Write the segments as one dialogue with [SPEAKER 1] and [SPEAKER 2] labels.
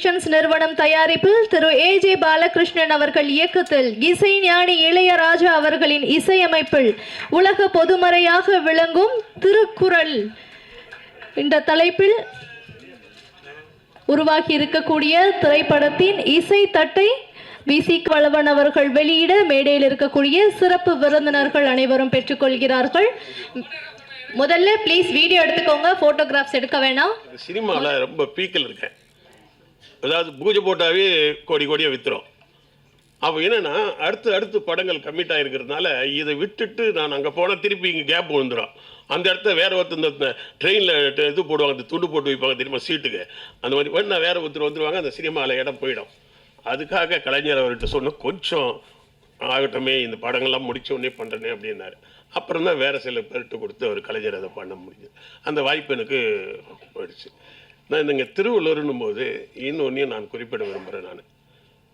[SPEAKER 1] Creations நிறுவனம் தயாரிப்பில் திரு AJ Balakrishnan அவர்கள் இயக்கத்தில் இசை ஞானி இளையராஜா அவர்களின் இசையமைப்பில் உலக பொதுமறையாக விளங்கும் திருக்குறள் என்ற தலைப்பில் உருவாகி இருக்கக்கூடிய திரைப்படத்தின் இசை தட்டை விசி வளவன் அவர்கள் வெளியிட மேடையில் இருக்கக்கூடிய சிறப்பு விருந்தினர்கள் அனைவரும் பெற்றுக்கொள்கிறார்கள். முதல்ல ப்ளீஸ் வீடியோ எடுத்துக்கோங்க, போட்டோகிராஃப்ஸ் எடுக்க வேணாம்.
[SPEAKER 2] சினிமாவில் ரொம்ப பீக்கில் இருக்கேன். அதாவது பூஜை போட்டாவே கோடி கோடியாக விற்றுரும். அப்போ என்னென்னா அடுத்து படங்கள் கம்மிட் ஆகிருக்கிறதுனால இதை விட்டுட்டு நான் அங்கே போனால் திருப்பி இங்கே கேப் விழுந்துடும். அந்த இடத்த வேறு ஒருத்தர் இந்த ட்ரெயினில் இது போடுவாங்க, அந்த துண்டு போட்டு வைப்பாங்க தெரியுமா சீட்டுக்கு, அந்த மாதிரி பண்ண வேறு ஒருத்தர் வந்துடுவாங்க, அந்த சினிமாவில் இடம் போயிடும். அதுக்காக கலைஞர் அவர்கிட்ட சொன்ன கொஞ்சம் ஆகட்டமே, இந்த படங்கள்லாம் முடிச்ச உடனே பண்ணுறேனே அப்படின்னாரு. அப்புறம் தான் வேறு சில பேர்கிட்ட கொடுத்து அவர் கலைஞர் அதை பண்ண முடியுது. அந்த வாய்ப்பு எனக்கு போயிடுச்சு. நான் இங்கே திருவள்ளூர்னும் போது இன்னொன்றையும் நான் குறிப்பிட விரும்புகிறேன்.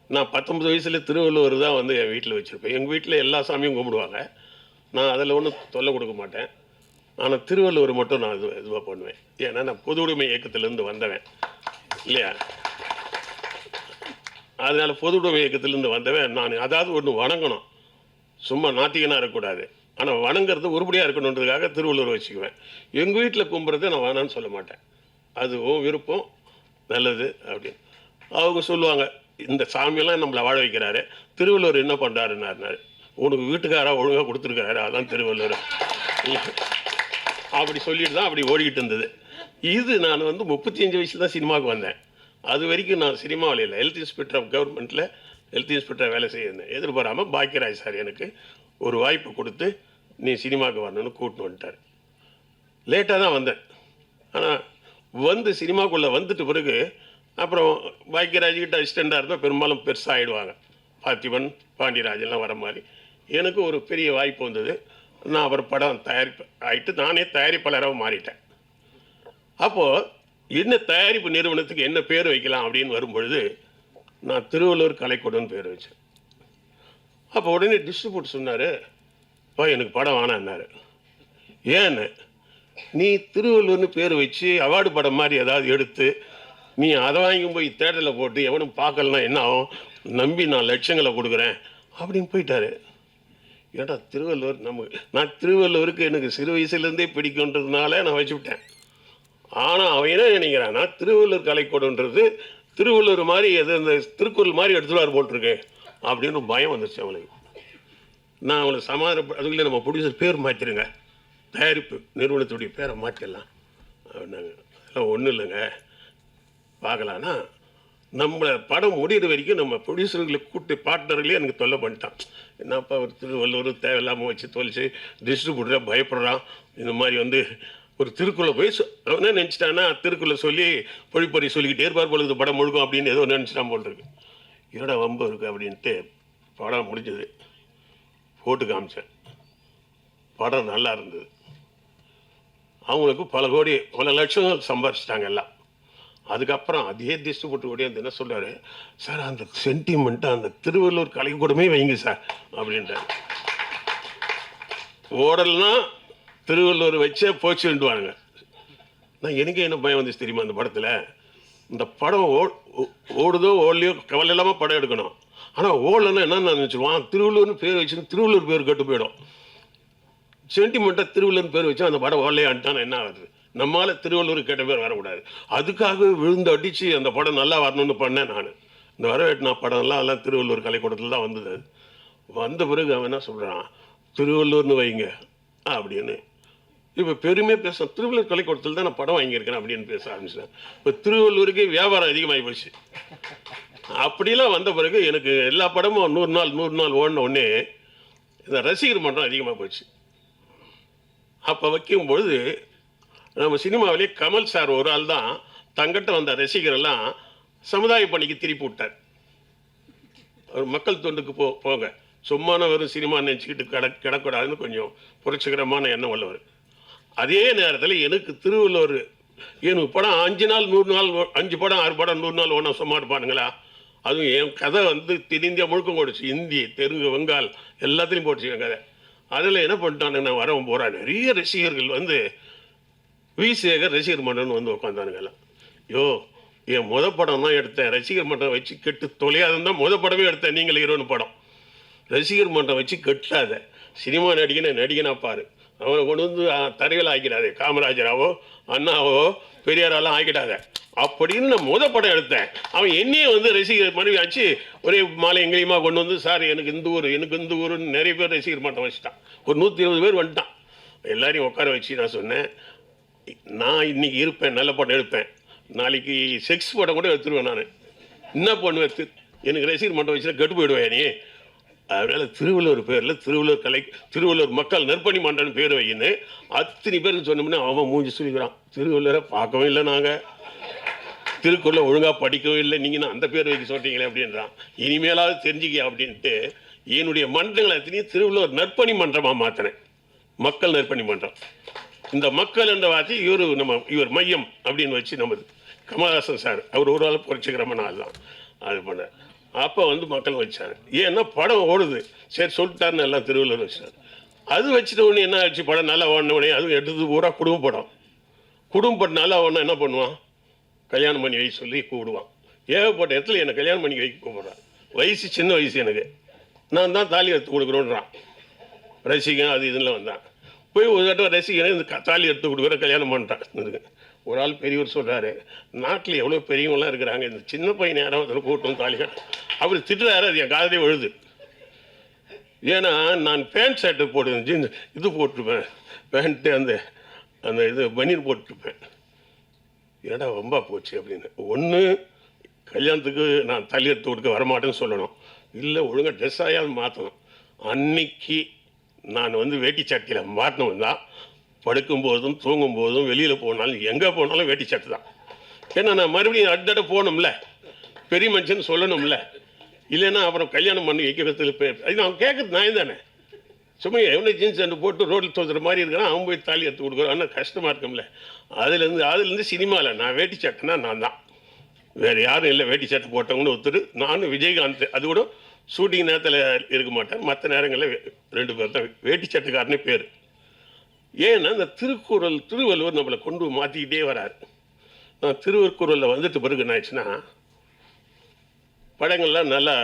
[SPEAKER 2] நான் 19 வயசில் திருவள்ளுவர் தான் வந்து என் வீட்டில் வச்சுருப்பேன். எங்கள் வீட்டில் எல்லா சாமியும் கும்பிடுவாங்க, நான் அதில் ஒன்றும் தொல்லை கொடுக்க மாட்டேன். ஆனால் திருவள்ளுவர் மட்டும் நான் இதுவாக பண்ணுவேன். ஏன்னா நான் பொது உடைமை இயக்கத்திலேருந்து வந்தவன் இல்லையா, அதனால் பொது உடைமை இயக்கத்திலேருந்து வந்தவன் நான். அதாவது ஒன்று வணங்கணும், சும்மா நாத்திகனாக இருக்கக்கூடாது, ஆனால் வணங்குறது உருப்படியாக இருக்கணுன்றதுக்காக திருவள்ளுவர் வச்சுக்குவேன். எங்கள் வீட்டில் கும்பிட்றதை நான் வேணான்னு சொல்ல மாட்டேன், அதுவும் விருப்பம் நல்லது அப்படின்னு. அவங்க சொல்லுவாங்க, இந்த சாமியெல்லாம் நம்மளை வாழ வைக்கிறாரு, திருவள்ளுவர் என்ன பண்ணுறாருன்னாரு. உனக்கு வீட்டுக்காராக ஒழுங்காக கொடுத்துருக்காரு, அதான் திருவள்ளுவர் அப்படி சொல்லிட்டு தான் அப்படி ஓடிக்கிட்டு இருந்தது. இது நான் வந்து 35 வயசில் தான் சினிமாவுக்கு வந்தேன். அது வரைக்கும் நான் சினிமாவில் இல்லை, ஹெல்த் இன்ஸ்பெக்டர் ஆஃப் கவர்மெண்ட்டில் ஹெல்த் இன்ஸ்பெக்டராக வேலை செய்யிருந்தேன். எதிர்பாராமல் பாக்கியராஜ் சார் எனக்கு ஒரு வாய்ப்பு கொடுத்து நீ சினிமாவுக்கு வரணும்னு கூட்டின்னு வந்துட்டார். லேட்டாக தான் வந்தேன், ஆனால் வந்து சினிமாக்குள்ளே வந்துட்டு பிறகு அப்புறம் பாக்கியராஜ்கிட்ட அசிஸ்டண்டாக இருந்தால் பெரும்பாலும் பெருசாக ஆகிடுவாங்க. பார்த்திபன், பாண்டியராஜெல்லாம் வர மாதிரி எனக்கு ஒரு பெரிய வாய்ப்பு வந்தது. நான் அவர் படம் தயாரிப்பு ஆகிட்டு நானே தயாரிப்பாளராக மாறிட்டேன். அப்போது என்ன தயாரிப்பு நிறுவனத்துக்கு என்ன பேர் வைக்கலாம் அப்படின்னு வரும்பொழுது நான் திருவள்ளுவர் கலைக்கூடம்னு பேர் வச்சேன். அப்போ உடனே டிஸ்ட்ரிபியூட் சொன்னார், எனக்கு படம் வேணான்னாரு. ஏன்னு, நீ திருவள்ளுவர்னு பேர் வச்சு அவார்டு படம் மாதிரி ஏதாவது எடுத்து நீ அதை வாங்கி போய் தேட்டரில் போட்டு எவனும் பார்க்கலன்னா என்ன ஆகும், நம்பி நான் லட்சங்களை கொடுக்குறேன் அப்படின்னு போயிட்டாரு. ஏன்னா திருவள்ளுவர் நான் திருவள்ளுவருக்கு எனக்கு சிறு வயசுலேருந்தே பிடிக்குன்றதுனால நான் வச்சுவிட்டேன். ஆனால் அவன் என்ன நினைக்கிறான்னா, திருவள்ளுவர் கலைக்கூடன்றது திருவள்ளுவர் மாதிரி எது அந்த திருக்குறள் மாதிரி எடுத்துவார் போட்டிருக்கு அப்படின்னு பயம் வந்துச்சு அவனுக்கு. நான் அவளை அதுக்குள்ளே நம்ம ப்ரொடியூசர் பேர் மாற்றிடுங்க, தயாரிப்பு நிறுவனத்துடைய பேரை மாற்றிடலாம் அப்படின்னாங்க. அதெல்லாம் ஒன்றும் இல்லைங்க, பார்க்கலான்னா நம்மளை படம் முடிகிற வரைக்கும் நம்ம ப்ரொடியூசர்களை கூட்டு பார்ட்னர்களே எனக்கு தொல்லை பண்ணிட்டான். என்னப்பா ஒரு திருவள்ளுவர் தேவையில்லாமல் வச்சு தொலைச்சி டிஸ்ட்ரிபியூட்டராக பயப்படுறான், இந்த மாதிரி வந்து ஒரு திருக்குறளை போய் அவனே நினச்சிட்டான்னா திருக்குறளை சொல்லி பொழிப்பறி சொல்லிக்கிட்டே இருப்பார் பொழுது படம் முழுக்கும் அப்படின்னு ஏதோ நினச்சிட்டான் போல் இருக்கு. என்னடா வம்பு இருக்குது அப்படின்ட்டு படம் முடிஞ்சது, போட்டு காமிச்சேன். படம் நல்லா இருந்தது. அவங்களுக்கு பல கோடி பல லட்சம் சம்பாரிச்சிட்டாங்க எல்லாம். அதுக்கப்புறம் அதே டிஸ்ட்ரிபியூட்டர் கூட என்ன சொல்கிறாரு, சார் அந்த சென்டிமெண்ட்டை அந்த திருவள்ளுவர் கலைக்கூடமே வைங்க சார் அப்படின்ட்டார். ஓடல்னா திருவள்ளுவர் வச்சே போச்சுன்ட்டுவானுங்க. நான் எனக்கு என்ன பயம் வந்துச்சு தெரியுமா, அந்த படத்தில் இந்த படம் ஓடுதோ ஓடலையோ கவலை இல்லாமல் படம் எடுக்கணும். ஆனால் ஓடலைன்னா என்னென்னு நினச்சிடுவான், திருவள்ளுவர்னு பேர் வச்சுன்னு திருவள்ளுவர் பேர் கெட்டு போயிடும். சென்டிமெண்ட்டாக திருவள்ளுவர் பேர் வச்சா அந்த படம் ஓடலையான்ட்டான் என்ன ஆகுது, நம்மளால் திருவள்ளுவர் கேட்ட பேர் வரக்கூடாது. அதுக்காக விழுந்து அடித்து அந்த படம் நல்லா வரணும்னு பண்ணேன் நான். இந்த வரவேட்டினா படம்லாம் எல்லாம் திருவள்ளுவர் கலைக்கூடத்தில் தான் வந்தது. வந்த பிறகு அவன் என்ன சொல்கிறான், திருவள்ளுவர்னு வைங்க அப்படின்னு. இப்போ பெருமையாக பேச திருவள்ளுவர் கலைக்கூடத்தில் தான் நான் படம் வாங்கியிருக்கேன் அப்படின்னு பேச ஆரம்பிச்சேன். இப்போ திருவள்ளுவருக்கு வியாபாரம் அதிகமாகி போச்சு. அப்படிலாம் வந்த பிறகு எனக்கு எல்லா படமும் 100 நாள் ஓடின உடனே இந்த ரசிகர் மன்றம் அதிகமாக போச்சு. அப்போ வைக்கும்பொழுது நம்ம சினிமாவிலே கமல் சார் ஒரு ஆள் தான் தங்கிட்ட வந்த ரசிகரெல்லாம் சமுதாய பணிக்கு திருப்பி விட்டார். அவர் மக்கள் தொண்டுக்கு போங்க, சும்மான வெறும் சினிமா நினச்சிக்கிட்டு கிடக்கூடாதுன்னு கொஞ்சம் புரட்சிகரமான எண்ணம் உள்ளவர். அதே நேரத்தில் எனக்கு திருவள்ளுவர் எனக்கு படம் 5 நாள் 100 நாள் 5 படம் 6 படம் 100 நாள் ஒன்றா சும்மா இருப்பானுங்களா. அதுவும் என் கதை வந்து தென்னிந்தியா முழுக்கம் போடுச்சு, இந்தி தெலுங்கு வங்காள் எல்லாத்துலேயும் போட்டுச்சு என் கதை. அதில் என்ன பண்ணிட்டானுங்க, நான் வரவும் போகிறேன், நிறைய ரசிகர்கள் வந்து வி சேகர் ரசிகர் மன்றம்னு வந்து உட்காந்தானுங்க எல்லாம். யோ என் படம் தான் எடுத்தேன். ரசிகர் மன்றம் வச்சு கெட்டு தொலையாதுன்னு தான் படமே எடுத்தேன். நீங்கள் ஹீரோன்னு படம். ரசிகர் மன்றம் வச்சு கெட்டாத சினிமா நடிகனா பாரு. அவனை கொண்டு வந்து தரையில் ஆக்கிடாதே. காமராஜராவோ அண்ணாவோ பெரியாரெல்லாம் ஆக்கிடாத அப்படின்னு நான் படம் எடுத்தேன். அவன் என்னையே வந்து ரசிகர் மனைவி ஆச்சு ஒரே மாலை எங்கேயுமா கொண்டு வந்து, சார் எனக்கு இந்த ஊருன்னு நிறைய பேர் ரசிகர் மன்றம் வச்சுட்டான். ஒரு 120 பேர் வந்துட்டான். எல்லாரையும் உட்கார வச்சு நான் சொன்னேன், நான் இன்னைக்கு இருப்பேன், நல்ல படம் எடுப்பேன், நாளைக்கு செக்ஸ் படம் கூட எடுத்துருவேன். நான் என்ன பண்ணுவேன், எனக்கு ரசிகர் மன்றம் வச்சுன்னா கெட்டு போயிடுவேன் நீ. அதனால் திருவள்ளுவர் பேரில் திருவள்ளுவர் மக்கள் நற்பணி மன்றம்னு பேர் வையின்னு அத்தனை பேருக்கு சொன்னோம்னா அவன் மூஞ்சி சொல்லிக்கிறான். திருவள்ளுவரை பார்க்கவும் இல்லை, நாங்கள் திருக்குறளை ஒழுங்காக படிக்கவும் இல்லை, நீங்கள் அந்த பேர் வைக்க சொல்கிறீங்களே அப்படின்றான். இனிமேலாவது தெரிஞ்சுக்க அப்படின்ட்டு என்னுடைய மன்றங்களை அத்தனையும் திருவள்ளுவர் நற்பணி மன்றமாக மாற்றினேன். மக்கள் நற்பணி மன்றம். இந்த மக்கள் என்ற வார்த்தை இவர் மையம் அப்படின்னு வச்சு நமது கமலஹாசன் சார் அவர் ஒரு ஆள் புரட்சிகரமான ஆள் தான் அது பண்ண. அப்போ வந்து மக்கள் வச்சாங்க. ஏன்னா படம் ஓடுது, சரி சொல்லிட்டாருன்னு எல்லாம் திருவள்ளுவர் வச்சார். அது வச்சுட்ட உடனே என்ன ஆச்சு, படம் நல்லா ஓடின உடனே அதுவும் எடுத்தது பூரா குடும்ப படம் நல்லா ஓடனா என்ன பண்ணுவான், கல்யாணம் பண்ணி வைக்க சொல்லி கூப்பிடுவான். ஏகப்பட்ட இடத்துல என்னை கல்யாணம் பண்ணி வைக்க கூப்பிட்றான். வயசு சின்ன வயசு எனக்கு, நான் தான் தாலி எடுத்து கொடுக்குறோன்றான். ரசிகன் அது இதெல்லாம் வந்தான். போய் ஒரு தடவை ரசிகனை இந்த தாலி எடுத்து கொடுக்குற கல்யாணம் பண்ணிட்டான். ஒரு ஆள் பெரியவர் சொல்கிறாரு, நாட்டில் எவ்வளோ பெரியவங்களாம் இருக்கிறாங்க, இந்த சின்ன பையன் யாராவது அதில் கூட்டம் தாலி கட்ட அவர் திட்டுறாரு. அது என் காதலே விழுது. ஏன்னா நான் பேண்ட் ஷர்ட்டு போட்டு ஜீன்ஸ் இது போட்டிருப்பேன், பேண்ட்டு அந்த இது பனியன் போட்டிருப்பேன். ஏடா ரொம்ப போச்சு அப்படின்னு. ஒன்று கல்யாணத்துக்கு நான் தாலி எடுத்து கொடுக்க வரமாட்டேன்னு சொல்லணும், இல்லை ஒழுங்காக ட்ரெஸ் ஆயாவது மாற்றணும். அன்னைக்கு நான் வந்து வேட்டி சட்டையில் மாட்டினவன் தான். படுக்கும்போதும் தூங்கும்போதும் வெளியில் போனாலும் எங்கே போனாலும் வேட்டி சட்டை தான். ஏன்னா நான் மறுபடியும் அடுத்தட போகணும்ல, பெரிய மனுஷன் சொல்லணும்ல, இல்லைன்னா அப்புறம் கல்யாணம் பண்ணி வைக்கிறதுல அது நான் கேட்குறது நான் தானே. சும்மா எவ்வளோ ஜீன்ஸ் ரெண்டு போட்டு ரோட்டில் தோற்றுற மாதிரி இருக்கிறான், அவன் போய் தாலி எடுத்து கொடுக்குறான். ஆனால் கஷ்டமாக இருக்கும்ல. அதுலேருந்து சினிமாவில் நான் வேட்டி சட்டைனா நான் தான், வேறு யாரும் இல்லை. வேட்டி சட்டை போட்டவங்கன்னு ஒருத்தர், நானும் விஜயகாந்த். அது கூட ஷூட்டிங் நேரத்தில் இருக்க மாட்டேன், மற்ற நேரங்களில் 2 பேர் தான் வேட்டி சட்டைக்காரனே பேர். ஏன்னா இந்த திருவள்ளுவர் நம்மளை கொண்டு மாற்றிக்கிட்டே வராரு. நான் திருக்குறளில் வந்துட்டு பிறகு என்ன ஆச்சுன்னா, படங்கள்லாம் நல்லா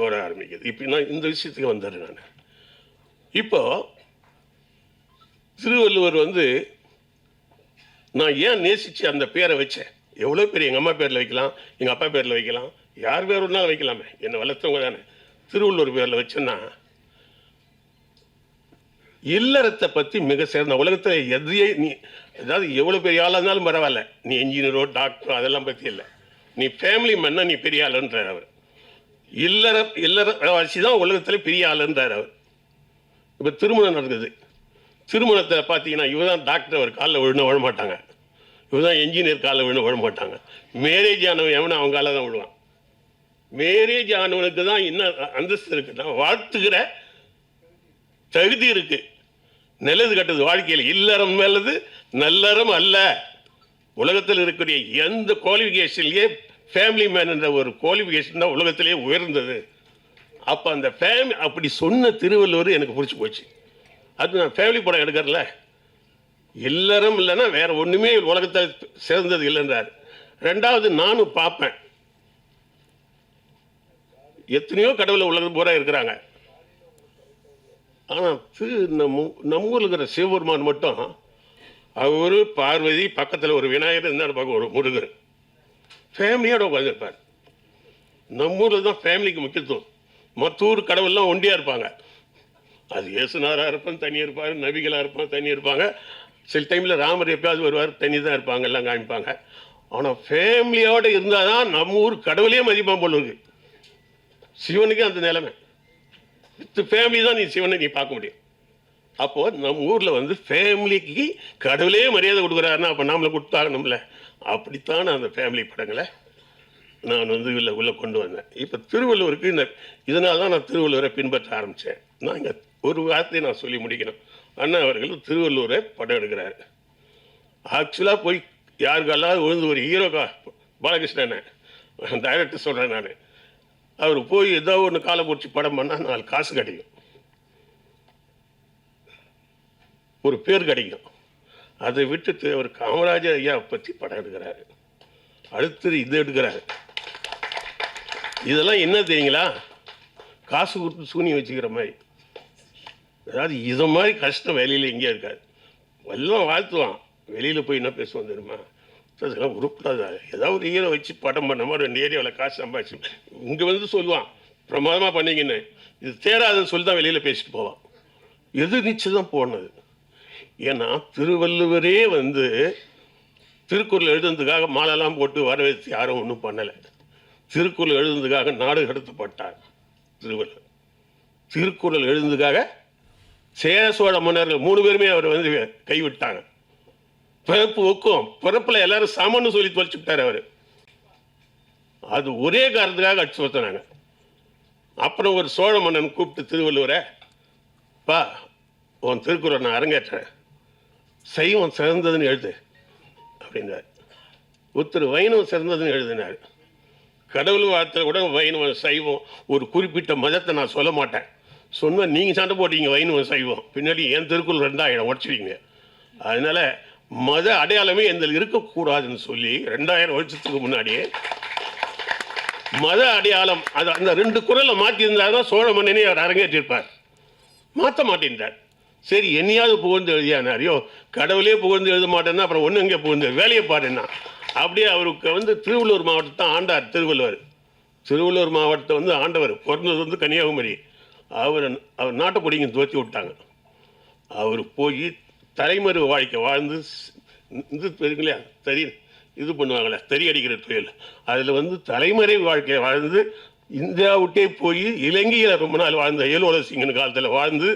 [SPEAKER 2] ஓட ஆரம்பிக்குது. இப்போ நான் இந்த விஷயத்துக்கு வந்துடுறேன். நான் இப்போ திருவள்ளுவர் வந்து நான் ஏன் நேசித்து அந்த பேரை வச்சேன். எவ்வளோ பேர் எங்கள் அம்மா பேரில் வைக்கலாம், எங்கள் அப்பா பேரில் வைக்கலாம், யார் பேர் ஒன்றாலும் வைக்கலாமே, என்னை வளர்த்தவங்க தானே. திருவள்ளுவர் பேரில் வச்சேன்னா இல்லறத்தை பற்றி மிக சேர்ந்த உலகத்தில் எதையே நீ அதாவது எவ்வளோ பெரிய ஆளாக இருந்தாலும் பரவாயில்ல, நீ இன்ஜினியரோ டாக்டரோ அதெல்லாம் பற்றி இல்லை, நீ ஃபேமிலி மேன்னா நீ பெரிய ஆளுன்றார் அவர். இல்லறவாசி தான் உலகத்தில் பெரிய ஆளுன்றார் அவர். இப்போ திருமணம் நடக்குது, திருமணத்தை பார்த்தீங்கன்னா இவர் தான் டாக்டர், அவர் காலில் விழ மாட்டாங்க, இவர் தான் என்ஜினியர் காலில் விழ மாட்டாங்க. மேரேஜ் ஆனவன் எவனா அவங்க காலில் தான் விழுவான். மேரேஜ் ஆனவனுக்கு தான் இன்னும் அந்தஸ்து இருக்குன்னா வாழ்த்துக்கிற தகுதி இருக்கு. நல்லது கட்டது வாழ்க்கையில் இல்லறம் மேலது நல்லறம் அல்ல. உலகத்தில் இருக்கக்கூடிய எந்த குவாலிஃபிகேஷன்லேயே ஃபேமிலி மேன் என்ற ஒரு குவாலிஃபிகேஷன் தான் உலகத்திலேயே உயர்ந்தது. அப்போ அந்த அப்படி சொன்ன திருவள்ளுவர் எனக்கு பிடிச்சி போச்சு. அது நான் ஃபேமிலி படம் எடுக்கிறல, இல்லறம் இல்லைன்னா வேற ஒன்றுமே உலகத்தில் சேர்ந்தது இல்லைன்றார். ரெண்டாவது நானும் பார்ப்பேன், எத்தனையோ கடவுளை உலகம் பூரா இருக்கிறாங்க. ஆனால் நம்ம ஊரில் இருக்கிற சிவபெருமான் மட்டும் அவர் பார்வதி பக்கத்தில் ஒரு விநாயகர், என்ன பார்க்க ஒரு முருகர், ஃபேமிலியோட உட்காந்துருப்பார். நம்ம ஊரில் தான் ஃபேமிலிக்கு முக்கியத்துவம். மற்ற ஊர் கடவுள்லாம் ஒண்டியாக இருப்பாங்க. அது இயேசுநாதராக இருப்பான் தனியாக இருப்பார், நபிகளாக இருப்பான் தனியாக இருப்பாங்க, சில டைமில் ராமர் எப்பயாவது வருவார் தனி தான் இருப்பாங்க, எல்லாம் காமிப்பாங்க. ஆனால் ஃபேமிலியோடு இருந்தால் தான் நம்ம ஊர் கடவுளே மதிப்பான் போல இருக்கு. சிவனுக்கு அந்த நிலைமை, வித் ஃபேமிலி தான் நீ சிவனை நீ பார்க்க முடியும். அப்போது நம்ம ஊரில் வந்து ஃபேமிலிக்கு கடவுளே மரியாதை கொடுக்குறாருன்னா அப்போ நாமளை கொடுத்தாகணும்ல. அப்படித்தான் அந்த ஃபேமிலி படங்களை நான் வந்து உள்ளே கொண்டு வந்தேன். இப்போ திருவள்ளுவருக்கு இதனால தான் நான் திருவள்ளுவரை பின்பற்ற ஆரம்பித்தேன். நான் இங்கே ஒரு வார்த்தையை நான் சொல்லி முடிக்கணும். அண்ணா அவர்கள் திருவள்ளுவரை படம் எடுக்கிறாரு. ஆக்சுவலாக போய் யாருக்கெல்லாம் விழுந்து ஒரு ஹீரோக்கா பாலகிருஷ்ணனை டைரக்டர் சொல்கிறேன் நான், அவர் போய் ஏதோ ஒன்று காலை பிடிச்சி படம் பண்ணால் 4 காசு கிடைக்கும், ஒரு பேர் கிடைக்கும். அதை விட்டுட்டு அவர் காமராஜர் ஐயா பற்றி படம் எடுக்கிறாரு. அடுத்தது இது எடுக்கிறாரு. இதெல்லாம் என்ன தெரியுங்களா? காசு கொடுத்து சூனியம் வச்சுக்கிற மாதிரி. அதாவது இதை மாதிரி கஷ்டம் வெளியில் எங்கேயும் இருக்காது. எல்லாம் வாழ்த்துவான், வெளியில் போய் என்ன பேசுவான் தெரியுமா? அதெல்லாம் உருப்படாத, ஏதாவது ஒரு ஹீரோ வச்சு படம் பண்ண மாதிரி 2 ஏரியாவில் காசு சம்பாதிச்சு இங்கே வந்து சொல்லுவான் பிரமாதமாக பண்ணீங்கன்னு. இது தேராதுன்னு சொல்லி தான் வெளியில் பேசிட்டு போவான். எதிர்நீச்சு தான் போனது. ஏன்னா திருவள்ளுவரே வந்து திருக்குறள் எழுதுனதுக்காக மாலைலாம் போட்டு வரவேற்று யாரும் ஒன்றும் பண்ணலை. திருக்குறள் எழுதுனதுக்காக நாடு கடத்தப்பட்டார் திருவள்ளுவர். திருக்குறள் எழுதுனதுக்காக சேர சோழ மன்னர்கள் 3 பேருமே அவர் வந்து கைவிட்டாங்க. பிறப்பு ஒக்கும், பிறப்பில் எல்லாரும் சமன்னு சொல்லி தொலைச்சு விட்டார் அவர். அது ஒரே காரணத்துக்காக அடிச்சு வைத்தாங்க. அப்புறம் ஒரு சோழ மன்னன் கூப்பிட்டு திருவள்ளுவரை, பா உன் திருக்குறள் நான் அரங்கேற்றேன், சைவம் சிறந்ததுன்னு எழுது அப்படின்னார். ஒருத்தர் வைணவம் சிறந்ததுன்னு எழுதினார். கடவுள் வார்த்தை கூட வைணவம் சைவம் ஒரு குறிப்பிட்ட மதத்தை நான் சொல்ல மாட்டேன். சொன்னால் நீங்கள் சண்டை போட்டீங்க வைணவம் சைவம், பின்னாடி என் திருக்குறள் 2000 உடச்சிடுவீங்க. அதனால் மத அடையாளமே எந்த இருக்கக்கூடாதுன்னு சொல்லி 2000 வருஷத்துக்கு முன்னாடியே மத அடையாளம் அது அந்த 2 குறளை மாற்றியிருந்தால் தான் சோழ மன்னனே அவர் அரங்கேற்றிருப்பார். மாற்ற மாட்டேன்றார். சரி என்னையாவது புகழ்ந்து எழுதியானாரியோ, கடவுளே புகழ்ந்து எழுத மாட்டேன்னா அப்புறம் ஒன்று எங்கே புகழ்ந்து வேலையை பாருன்னா. அப்படியே அவருக்கு வந்து திருவள்ளூர் மாவட்டத்தை ஆண்டார் திருவள்ளுவர். திருவள்ளூர் மாவட்டத்தை வந்து ஆண்டவர், பிறந்தது வந்து கன்னியாகுமரி. அவர் நாட்டை பிடிங்க துவச்சி விட்டாங்க. அவர் போய் தலைமறை வாழ்க்கை வாழ்ந்து இது தெரியுங்களா, தறி இது பண்ணுவாங்களே தறி அடிக்கிற தொழில், அதில் வந்து தலைமறை வாழ்க்கையை வாழ்ந்து இந்தியா விட்டே போய் இலங்கையில் ரொம்ப நாள் வாழ்ந்த ஏலோல சிங்கன் காலத்தில் வாழ்ந்து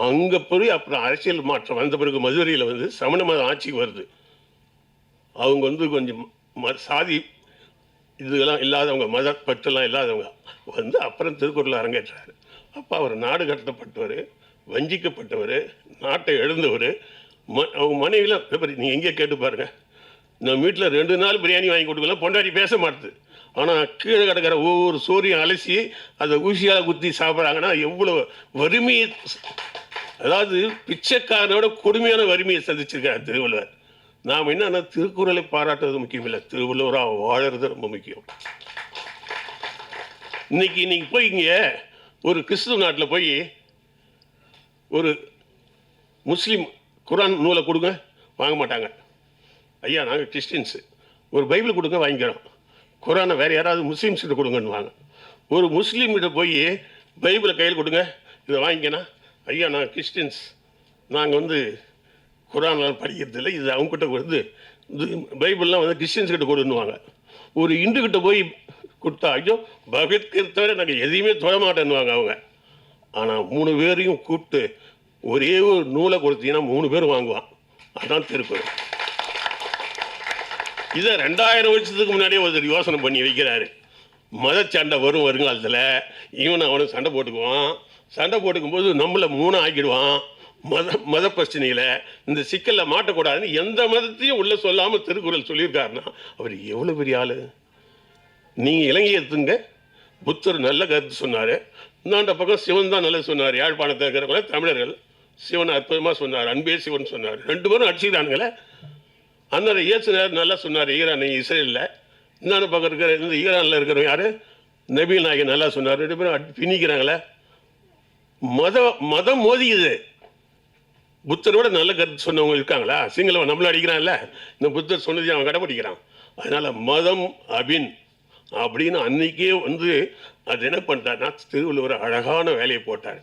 [SPEAKER 2] அங்கே போய் அப்புறம் அரசியல் மாற்றம் வந்த பிறகு மதுரையில் வந்து சமண மத ஆட்சிக்கு வருது. அவங்க வந்து கொஞ்சம் சாதி இதெல்லாம் இல்லாதவங்க, மத பற்றெல்லாம் இல்லாதவங்க வந்து அப்புறம் திருக்குறள் அரங்கேற்றார். அப்போ அவர் நாடு கடத்தப்பட்டவர், வஞ்சிக்கப்பட்டவர், நாட்டை எழுந்தவர். அவங்க மனைவியில் நீங்கள் எங்கே கேட்டு பாருங்கள். நம்ம வீட்டில் 2 நாள் பிரியாணி வாங்கி கொடுக்கலாம், பொண்டாட்டி பேச மாட்டுது. ஆனால் கீழே கிடக்கிற ஒவ்வொரு சோறையும் அலசி அதை ஊசியால் குத்தி சாப்பிட்றாங்கன்னா எவ்வளோ வறுமையை, அதாவது பிச்சைக்காரனோட கொடுமையான வறுமையை சந்திச்சிருக்கார் திருவள்ளுவர். நாம் என்னன்னா திருக்குறளை பாராட்டுறது முக்கியம் இல்லை, திருவள்ளுவராக வாழறது ரொம்ப முக்கியம். இன்னைக்கு போய் இங்கே ஒரு கிறிஸ்துவ நாட்டில் போய் ஒரு முஸ்லீம் குரான் நூலை கொடுங்க, வாங்க மாட்டாங்க. ஐயா நாங்கள் கிறிஸ்டின்ஸு, ஒரு பைபிள் கொடுங்க வாங்கிக்கிறோம், குரானை வேறு யாராவது முஸ்லீம்ஸ்கிட்ட கொடுங்கன்னு வாங்க. ஒரு முஸ்லீம்கிட்ட போய் பைபிளை கையில் கொடுங்க, இதை வாங்கிக்கனா, ஐயா நாங்கள் கிறிஸ்டின்ஸ், நாங்கள் வந்து குரான்லாம் படிக்கிறதில்ல, இது அவங்ககிட்ட வந்து இது பைபிள்லாம் வந்து கிறிஸ்டின்ஸ்கிட்ட கொடுன்னுவாங்க. ஒரு இந்துக்கிட்ட போய் கொடுத்தா ஐயோ பகவத்கீதை தவிர நாங்கள் எதையுமே தொட மாட்டேன்னுவாங்க அவங்க. ஆனால் 3 பேரையும் கூப்பிட்டு ஒரே ஒரு நூலை கொடுத்தீங்கன்னா 3 பேர் வாங்குவான். அதுதான் திருக்குறள். இதை 2000 வருஷத்துக்கு முன்னாடியே ஒருத்தர் யோசனை பண்ணி வைக்கிறாரு. மத சண்டை வரும் வருங்காலத்தில், இவன் அவனுக்கு சண்டை போட்டுக்குவான். சண்டை போட்டுக்கும்போது நம்மளை 3 ஆக்கிடுவான். மத பிரச்சனையில் இந்த சிக்கலில் மாட்டக்கூடாதுன்னு எந்த மதத்தையும் உள்ளே சொல்லாமல் திருக்குறள் சொல்லியிருக்காருன்னா அவர் எவ்வளோ பெரிய ஆள். நீங்கள் இலங்கை எடுத்துங்க, புத்தர் நல்ல கருத்து சொன்னார். இந்தாண்ட பக்கம் சிவன் தான் நல்லா சொன்னார். யாழ்ப்பாணத்தில் இருக்கிறவங்கள தமிழர்கள் சிவன் அற்புதமாக சொன்னார், அன்பே சிவன் சொன்னார். 2 பேரும் அடிச்சுக்கிறானுங்களே. அந்த இயேசுநாதர் நல்லா சொன்னார் ஈரான் இஸ்ரேலில். இந்தாண்ட பக்கம் இருக்கிற இந்த ஈரானில் இருக்கிறவங்க யார், நபி நாயகன் நல்லா சொன்னார். 2 பேரும் பின்னிக்கிறாங்களே. மதம் மோதிக்குது. புத்தரோட நல்ல கருத்து சொன்னவங்க இருக்காங்களா? சிங்களவன் நம்மள அடிக்கிறான்ல, இந்த புத்தர் சொன்னதையும் அவன் கடைப்பிடிக்கிறான். அதனால் மதம் அபின் அப்படின்னு அன்னைக்கே வந்து அது என்ன பண்ணிட்டார்னா திருவள்ளுவர் அழகான வேலையை போட்டார்.